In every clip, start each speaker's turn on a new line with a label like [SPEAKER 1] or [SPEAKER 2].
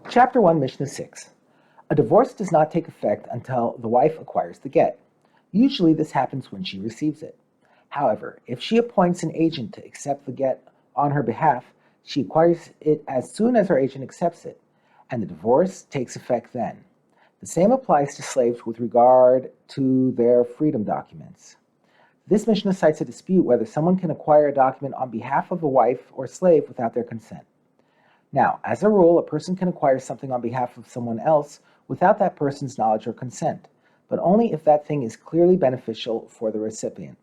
[SPEAKER 1] Chapter 1, Mishnah 6. A divorce does not take effect until the wife acquires the get. Usually this happens when she receives it. However, if she appoints an agent to accept the get on her behalf, she acquires it as soon as her agent accepts it, and the divorce takes effect then. The same applies to slaves with regard to their freedom documents. This Mishnah cites a dispute whether someone can acquire a document on behalf of a wife or slave without their consent. Now, as a rule, a person can acquire something on behalf of someone else without that person's knowledge or consent, but only if that thing is clearly beneficial for the recipient.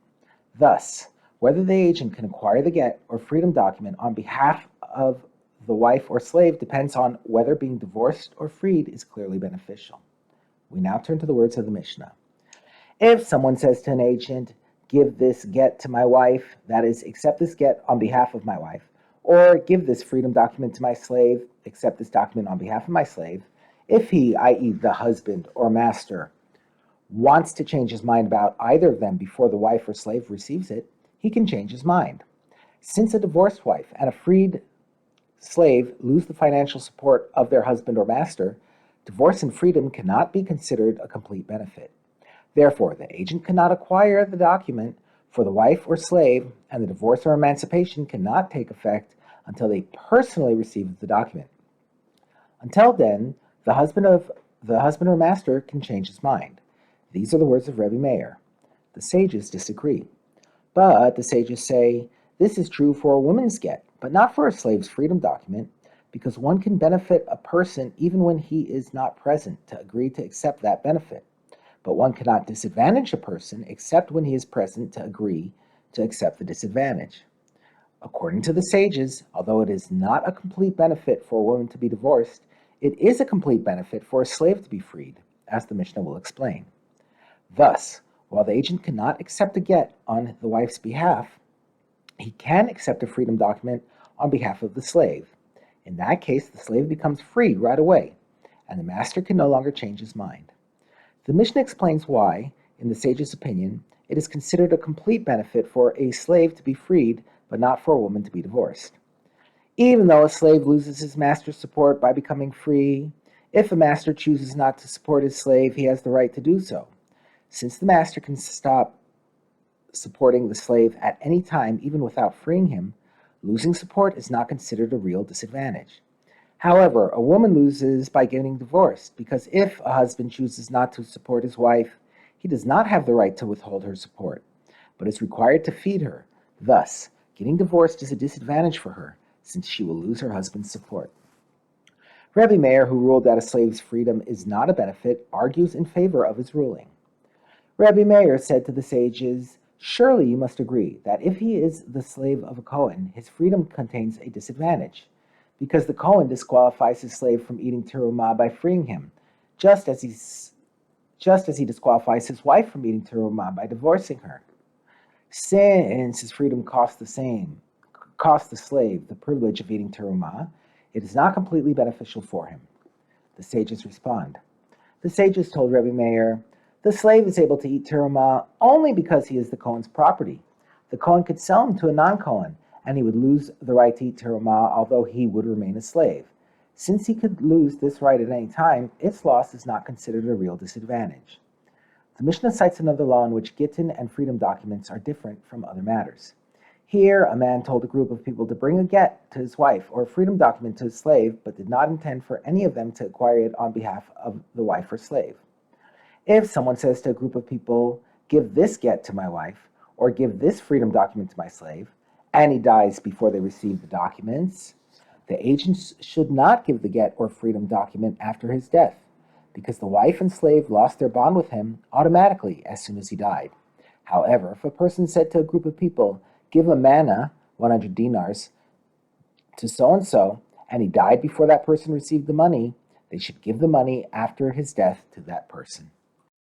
[SPEAKER 1] Thus, whether the agent can acquire the get or freedom document on behalf of the wife or slave depends on whether being divorced or freed is clearly beneficial. We now turn to the words of the Mishnah. If someone says to an agent, "Give this get to my wife," that is, accept this get on behalf of my wife, or "Give this freedom document to my slave, accept this document on behalf of my slave," if he, i.e. the husband or master, wants to change his mind about either of them before the wife or slave receives it, he can change his mind. Since a divorced wife and a freed slave lose the financial support of their husband or master, divorce and freedom cannot be considered a complete benefit. Therefore, the agent cannot acquire the document for the wife or slave, and the divorce or emancipation cannot take effect until they personally receive the document. Until then, the husband or master can change his mind. These are the words of Rebbe Meir. The sages disagree. But the sages say, this is true for a woman's get, but not for a slave's freedom document, because one can benefit a person even when he is not present to agree to accept that benefit. But one cannot disadvantage a person except when he is present to agree to accept the disadvantage. According to the sages, although it is not a complete benefit for a woman to be divorced, it is a complete benefit for a slave to be freed, as the Mishnah will explain. Thus, while the agent cannot accept a get on the wife's behalf, he can accept a freedom document on behalf of the slave. In that case, the slave becomes free right away, and the master can no longer change his mind. The Mishnah explains why, in the sage's opinion, it is considered a complete benefit for a slave to be freed, but not for a woman to be divorced. Even though a slave loses his master's support by becoming free, if a master chooses not to support his slave, he has the right to do so. Since the master can stop supporting the slave at any time, even without freeing him, losing support is not considered a real disadvantage. However, a woman loses by getting divorced, because if a husband chooses not to support his wife, he does not have the right to withhold her support, but is required to feed her. Thus, getting divorced is a disadvantage for her, since she will lose her husband's support. Rebbe Meir, who ruled that a slave's freedom is not a benefit, argues in favor of his ruling. Rebbe Meir said to the sages, "Surely you must agree that if he is the slave of a Kohen, his freedom contains a disadvantage, because the Kohen disqualifies his slave from eating terumah by freeing him, just as he disqualifies his wife from eating terumah by divorcing her. Since his freedom costs the slave the privilege of eating terumah, it is not completely beneficial for him." The sages respond. The sages told Rebbe Meir, "The slave is able to eat terumah only because he is the Kohen's property. The Kohen could sell him to a non-Kohen, and he would lose the right to eat terumah, although he would remain a slave. Since he could lose this right at any time, its loss is not considered a real disadvantage." The Mishnah cites another law in which Gittin and freedom documents are different from other matters. Here, a man told a group of people to bring a get to his wife or a freedom document to his slave, but did not intend for any of them to acquire it on behalf of the wife or slave. If someone says to a group of people, "Give this get to my wife," or "Give this freedom document to my slave," and he dies before they receive the documents, the agents should not give the get or freedom document after his death, because the wife and slave lost their bond with him automatically as soon as he died. However, if a person said to a group of people, "Give a manna, 100 dinars, to so-and-so," and he died before that person received the money, they should give the money after his death to that person.